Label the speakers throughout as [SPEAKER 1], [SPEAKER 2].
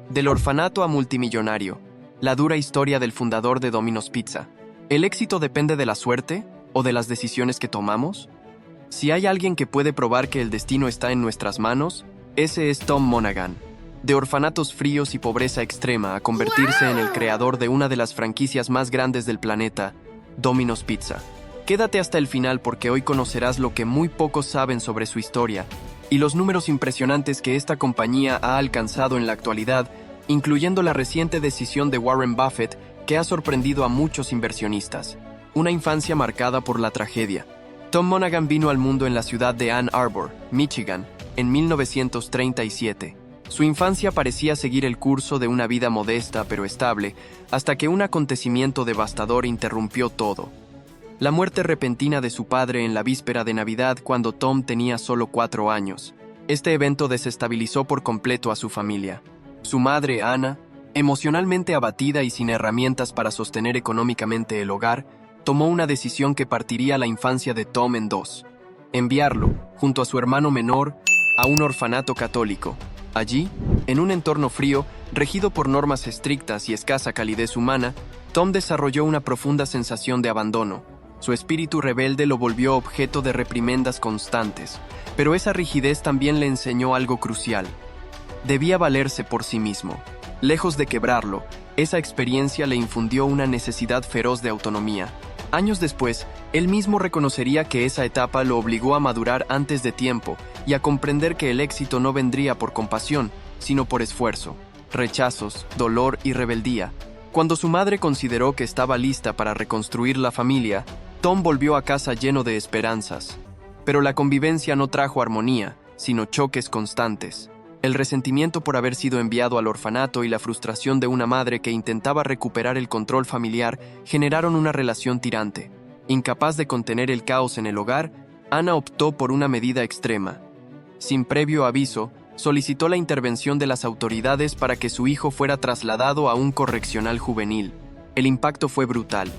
[SPEAKER 1] Del orfanato a multimillonario. La dura historia del fundador de Domino's Pizza. ¿El éxito depende de la suerte o de las decisiones que tomamos? Si hay alguien que puede probar que el destino está en nuestras manos, ese es Tom Monaghan. De orfanatos fríos y pobreza extrema a convertirse en el creador de una de las franquicias más grandes del planeta, Domino's Pizza. Quédate hasta el final porque hoy conocerás lo que muy pocos saben sobre su historia y los números impresionantes que esta compañía ha alcanzado en la actualidad, incluyendo la reciente decisión de Warren Buffett que ha sorprendido a muchos inversionistas. Una infancia marcada por la tragedia. Tom Monaghan vino al mundo en la ciudad de Ann Arbor, Michigan, en 1937. Su infancia parecía seguir el curso de una vida modesta pero estable, hasta que un acontecimiento devastador interrumpió todo. La muerte repentina de su padre en la víspera de Navidad cuando Tom tenía solo 4 años. Este evento desestabilizó por completo a su familia. Su madre, Anna, emocionalmente abatida y sin herramientas para sostener económicamente el hogar, tomó una decisión que partiría la infancia de Tom en dos. Enviarlo, junto a su hermano menor, a un orfanato católico. Allí, en un entorno frío, regido por normas estrictas y escasa calidez humana, Tom desarrolló una profunda sensación de abandono. Su espíritu rebelde lo volvió objeto de reprimendas constantes, pero esa rigidez también le enseñó algo crucial. Debía valerse por sí mismo. Lejos de quebrarlo, esa experiencia le infundió una necesidad feroz de autonomía. Años después, él mismo reconocería que esa etapa lo obligó a madurar antes de tiempo y a comprender que el éxito no vendría por compasión, sino por esfuerzo, rechazos, dolor y rebeldía. Cuando su madre consideró que estaba lista para reconstruir la familia, Tom volvió a casa lleno de esperanzas. Pero la convivencia no trajo armonía, sino choques constantes. El resentimiento por haber sido enviado al orfanato y la frustración de una madre que intentaba recuperar el control familiar generaron una relación tirante. Incapaz de contener el caos en el hogar, Anna optó por una medida extrema. Sin previo aviso, solicitó la intervención de las autoridades para que su hijo fuera trasladado a un correccional juvenil. El impacto fue brutal.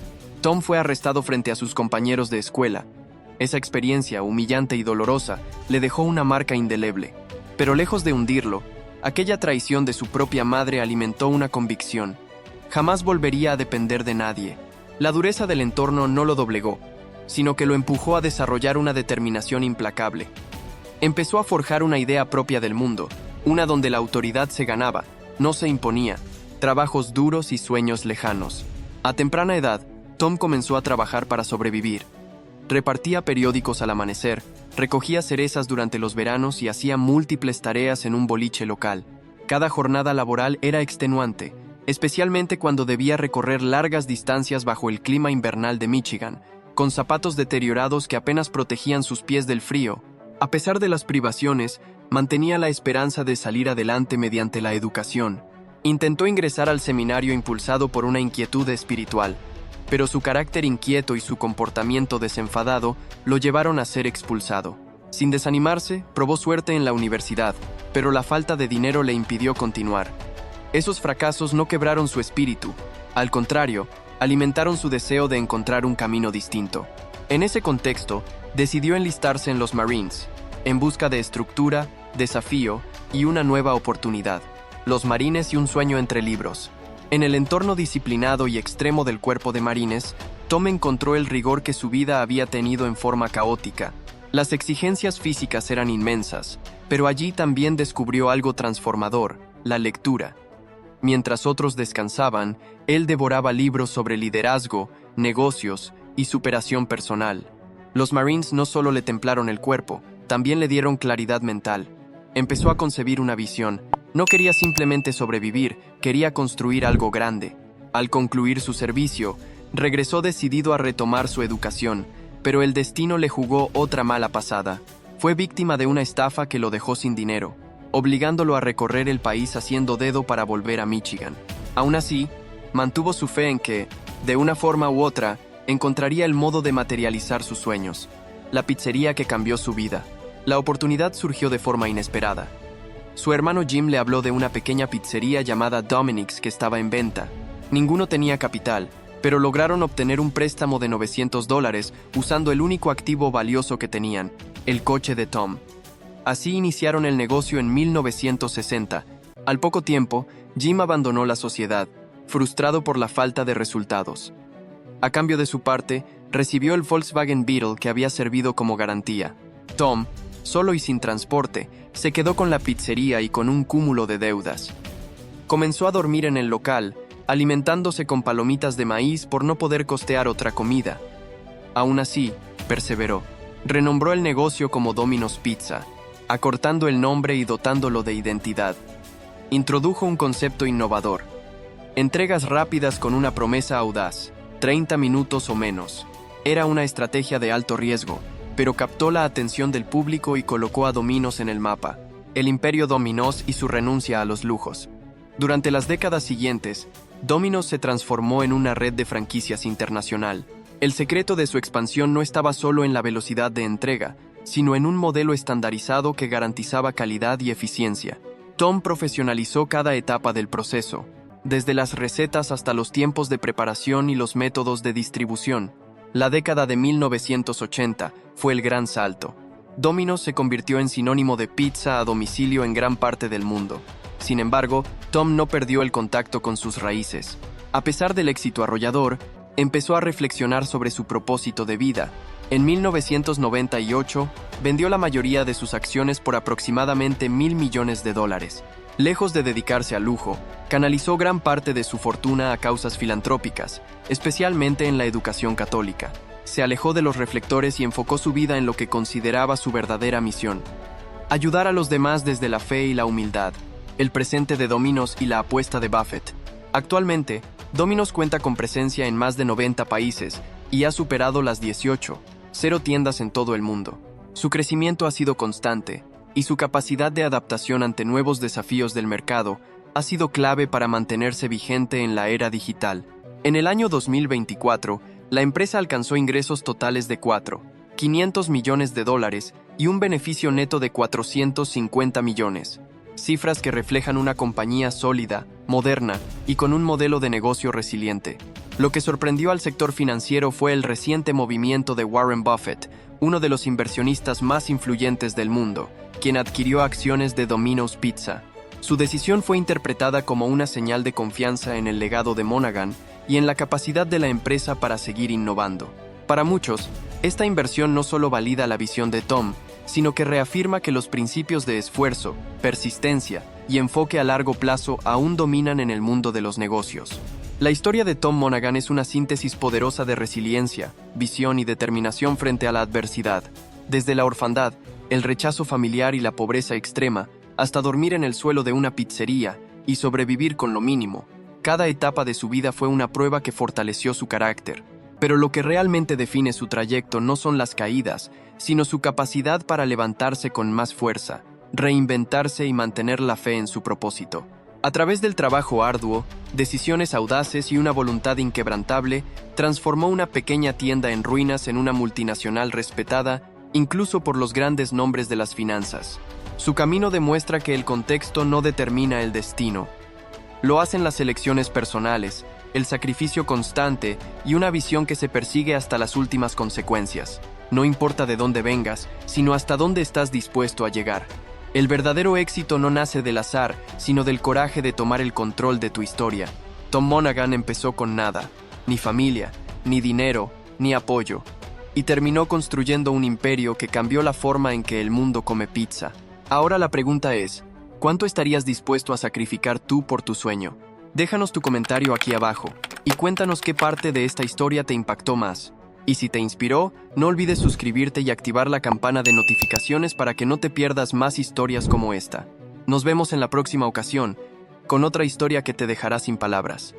[SPEAKER 1] Tom fue arrestado frente a sus compañeros de escuela. Esa experiencia, humillante y dolorosa, le dejó una marca indeleble. Pero lejos de hundirlo, aquella traición de su propia madre alimentó una convicción. Jamás volvería a depender de nadie. La dureza del entorno no lo doblegó, sino que lo empujó a desarrollar una determinación implacable. Empezó a forjar una idea propia del mundo, una donde la autoridad se ganaba, no se imponía, trabajos duros y sueños lejanos. A temprana edad, Tom comenzó a trabajar para sobrevivir. Repartía periódicos al amanecer, recogía cerezas durante los veranos y hacía múltiples tareas en un boliche local. Cada jornada laboral era extenuante, especialmente cuando debía recorrer largas distancias bajo el clima invernal de Michigan, con zapatos deteriorados que apenas protegían sus pies del frío. A pesar de las privaciones, mantenía la esperanza de salir adelante mediante la educación. Intentó ingresar al seminario impulsado por una inquietud espiritual, pero su carácter inquieto y su comportamiento desenfadado lo llevaron a ser expulsado. Sin desanimarse, probó suerte en la universidad, pero la falta de dinero le impidió continuar. Esos fracasos no quebraron su espíritu, al contrario, alimentaron su deseo de encontrar un camino distinto. En ese contexto, decidió enlistarse en los Marines, en busca de estructura, desafío y una nueva oportunidad. Los Marines y un sueño entre libros. En el entorno disciplinado y extremo del cuerpo de Marines, Tom encontró el rigor que su vida había tenido en forma caótica. Las exigencias físicas eran inmensas, pero allí también descubrió algo transformador, la lectura. Mientras otros descansaban, él devoraba libros sobre liderazgo, negocios y superación personal. Los Marines no solo le templaron el cuerpo, también le dieron claridad mental. Empezó a concebir una visión. No quería simplemente sobrevivir, quería construir algo grande. Al concluir su servicio, regresó decidido a retomar su educación, pero el destino le jugó otra mala pasada. Fue víctima de una estafa que lo dejó sin dinero, obligándolo a recorrer el país haciendo dedo para volver a Michigan. Aún así, mantuvo su fe en que, de una forma u otra, encontraría el modo de materializar sus sueños. La pizzería que cambió su vida. La oportunidad surgió de forma inesperada. Su hermano Jim le habló de una pequeña pizzería llamada Dominic's que estaba en venta. Ninguno tenía capital, pero lograron obtener un préstamo de $900 usando el único activo valioso que tenían, el coche de Tom. Así iniciaron el negocio en 1960. Al poco tiempo, Jim abandonó la sociedad, frustrado por la falta de resultados. A cambio de su parte, recibió el Volkswagen Beetle que había servido como garantía. Tom, solo y sin transporte, se quedó con la pizzería y con un cúmulo de deudas. Comenzó a dormir en el local, alimentándose con palomitas de maíz por no poder costear otra comida. Aún así, perseveró. Renombró el negocio como Domino's Pizza, acortando el nombre y dotándolo de identidad. Introdujo un concepto innovador. Entregas rápidas con una promesa audaz, 30 minutos o menos. Era una estrategia de alto riesgo, pero captó la atención del público y colocó a Domino's en el mapa, el imperio Domino's y su renuncia a los lujos. Durante las décadas siguientes, Domino's se transformó en una red de franquicias internacional. El secreto de su expansión no estaba solo en la velocidad de entrega, sino en un modelo estandarizado que garantizaba calidad y eficiencia. Tom profesionalizó cada etapa del proceso, desde las recetas hasta los tiempos de preparación y los métodos de distribución. La década de 1980 fue el gran salto. Domino's se convirtió en sinónimo de pizza a domicilio en gran parte del mundo. Sin embargo, Tom no perdió el contacto con sus raíces. A pesar del éxito arrollador, empezó a reflexionar sobre su propósito de vida. En 1998, vendió la mayoría de sus acciones por aproximadamente $1.000 millones. Lejos de dedicarse al lujo, canalizó gran parte de su fortuna a causas filantrópicas, especialmente en la educación católica. Se alejó de los reflectores y enfocó su vida en lo que consideraba su verdadera misión: ayudar a los demás desde la fe y la humildad. El presente de Domino's y la apuesta de Buffett. Actualmente, Domino's cuenta con presencia en más de 90 países y ha superado las 18, 0 tiendas en todo el mundo. Su crecimiento ha sido constante, y su capacidad de adaptación ante nuevos desafíos del mercado ha sido clave para mantenerse vigente en la era digital. En el año 2024, la empresa alcanzó ingresos totales de $4.500 millones y un beneficio neto de $450 millones. Cifras que reflejan una compañía sólida, moderna y con un modelo de negocio resiliente. Lo que sorprendió al sector financiero fue el reciente movimiento de Warren Buffett, uno de los inversionistas más influyentes del mundo, quien adquirió acciones de Domino's Pizza. Su decisión fue interpretada como una señal de confianza en el legado de Monaghan y en la capacidad de la empresa para seguir innovando. Para muchos, esta inversión no solo valida la visión de Tom, sino que reafirma que los principios de esfuerzo, persistencia y enfoque a largo plazo aún dominan en el mundo de los negocios. La historia de Tom Monaghan es una síntesis poderosa de resiliencia, visión y determinación frente a la adversidad. Desde la orfandad, el rechazo familiar y la pobreza extrema, hasta dormir en el suelo de una pizzería y sobrevivir con lo mínimo. Cada etapa de su vida fue una prueba que fortaleció su carácter. Pero lo que realmente define su trayecto no son las caídas, sino su capacidad para levantarse con más fuerza, reinventarse y mantener la fe en su propósito. A través del trabajo arduo, decisiones audaces y una voluntad inquebrantable, transformó una pequeña tienda en ruinas en una multinacional respetada, incluso por los grandes nombres de las finanzas. Su camino demuestra que el contexto no determina el destino. Lo hacen las elecciones personales, el sacrificio constante y una visión que se persigue hasta las últimas consecuencias. No importa de dónde vengas, sino hasta dónde estás dispuesto a llegar. El verdadero éxito no nace del azar, sino del coraje de tomar el control de tu historia. Tom Monaghan empezó con nada, ni familia, ni dinero, ni apoyo, y terminó construyendo un imperio que cambió la forma en que el mundo come pizza. Ahora la pregunta es, ¿cuánto estarías dispuesto a sacrificar tú por tu sueño? Déjanos tu comentario aquí abajo, y cuéntanos qué parte de esta historia te impactó más. Y si te inspiró, no olvides suscribirte y activar la campana de notificaciones para que no te pierdas más historias como esta. Nos vemos en la próxima ocasión, con otra historia que te dejará sin palabras.